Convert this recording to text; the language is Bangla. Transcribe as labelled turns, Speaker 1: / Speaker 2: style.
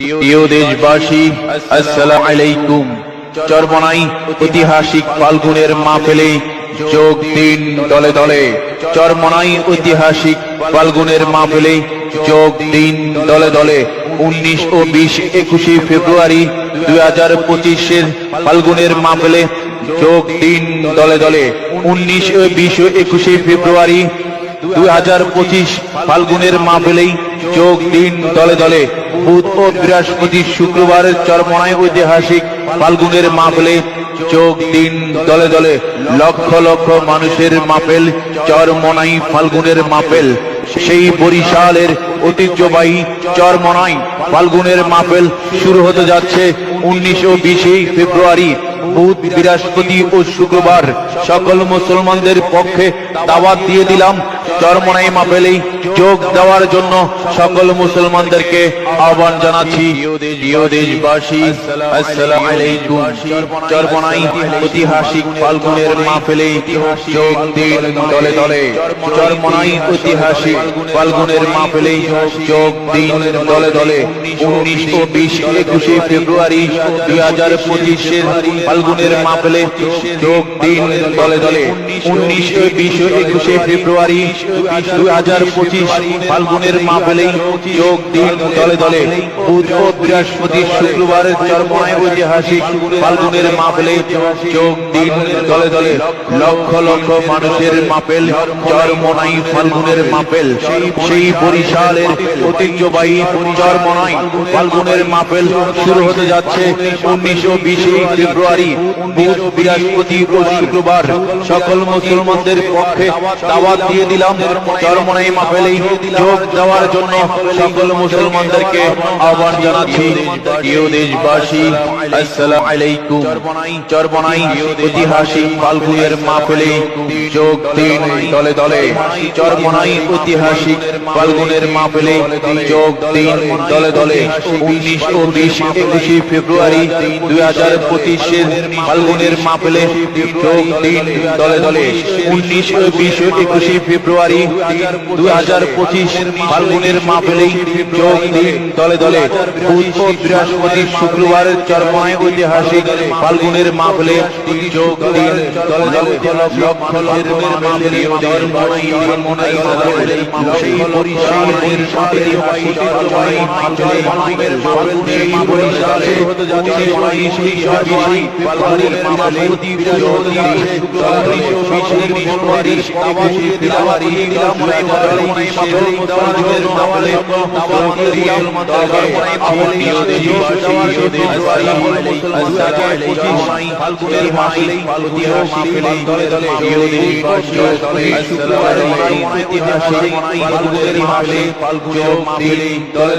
Speaker 1: প্রিয় দেশবাসী, আসসালামু আলাইকুম। চরমোনাই ঐতিহাসিক ফাল্গুনের মাহফিলে যোগ দিন দলে দলে। চরমোনাই ঐতিহাসিক ফাল্গুনের মাহফিলে যোগ দিন দলে দলে। 19 ও 20 21 ফেব্রুয়ারি 2025 ফাল্গুনের মাহফিলে যোগ দিন দলে দলে। 19 ও 20 ও 21 ফেব্রুয়ারি 2025 ফাল্গুনের মাহফিলে যোগ দিন দলে দলে। বুধ ও বৃহস্পতি শুক্রবার চরমোনাই ঐতিহাসিক ফাল্গুনের মাহফিলে যোগ দিন দলে দলে। লক্ষ লক্ষ মানুষের মাহফিল চরমোনাই ফাল্গুনের মাহফিল। সেই বরিশালের ঐতিহ্যবাহী চরমোনাই ফাল্গুনের মাহফিল শুরু হতে যাচ্ছে 19 ও 20 ফেব্রুয়ারি। বুধ বৃহস্পতি ও শুক্রবার সকল মুসলমানদের পক্ষে দাওয়াত দিয়ে দিলাম চরমোনাই মাহফিলে যোগ দেওয়ার জন্য। সকল মুসলমানদেরকে আহ্বান জানাচ্ছি। প্রিয় দেশবাসী, আসসালামু আলাইকুম। চরমোনাই ঐতিহাসিক ফাল্গুনের মাহফিলে যোগ দিন দলে দলে। চরমোনাই ঐতিহাসিক ফাল্গুনের মাহফিলে যোগ দিন দলে দলে। 19 ও 20 21 ফেব্রুয়ারি 2025 ফাল্গুনের মাহফিলে যোগ দিন দলে দলে। 19 ও 20 21 ফেব্রুয়ারি 2025 ফাল্গুনের মাহফিলে যোগ দিন দলে দলে। বুধ ও বৃহস্পতি শুক্রবার চরমোনাই ঐতিহাসিক ফাল্গুনের মাহফিলে যোগ দিন দলে দলে। লক্ষ লক্ষ মানুষের মাহফিল চরমোনাই ফাল্গুনের মাহফিল। সেই বরিশালের ঐতিহ্যবাহী চরমোনাই ফাল্গুনের মাহফিল শুরু হতে যাচ্ছে 19 ও 20 ফেব্রুয়ারি। বুধ বৃহস্পতি ও শুক্রবার সকল মুসলমানদের পক্ষে দাওয়াত দিয়ে দিলাম চরমোনাই মাহফিলে যোগ দেওয়ার জন্য। সকল মুসলমানদেরকে আহ্বান জানাচ্ছি। প্রিয় দেশবাসী, আসসালামু আলাইকুম। চরমোনাই ঐতিহাসিক ফাল্গুনের মাহফিলে যোগ দিন দলে দলে। চরমোনাই ঐতিহাসিক ফাল্গুনের মাহফিলে যোগ দিন দলে দলে। 19 ও 20 21 ফেব্রুয়ারি 2025 ফাল্গুনের মাহফিলে যোগ দিন দলে দলে। 19 ও 20 21 ফেব্রুয়ারি 2025 ফাল্গুনের মাহফিলে যোগ দিন দলে দলে। বুধ ও বৃহস্পতি শুক্রবার চরমোনাই ঐতিহাসিক ফাল্গুনের মাহফিলে যোগ দিন দলে দলে। লক্ষ লক্ষ মাহফিলে চরমোনাই ফাল্গুনের মাহফিলে বরিশালের ঐতিহাসিক চরমোনাই ফাল্গুনের মাহফিলে বরিশালে হতে যাচ্ছে 19 ফাল্গুনের মাহফিলে যোগ দিন দলে দলে। 20 ফেব্রুয়ারি 21 ফেব্রুয়ারি চরমোনাই ফাল্গুনের মাহফিলে দাওয়াত দিয়ে দিলাম দলে দলে। প্রিয় দেশবাসী, আসসালামু আলাইকুম। ফাল্গুনের মাহফিলে ঐতিহাসিক দলে দলে। প্রিয় দেশবাসী, আসসালামু আলাইকুম। ঐতিহাসিক ফাল্গুনের মাহফিলে যোগ দিন দলে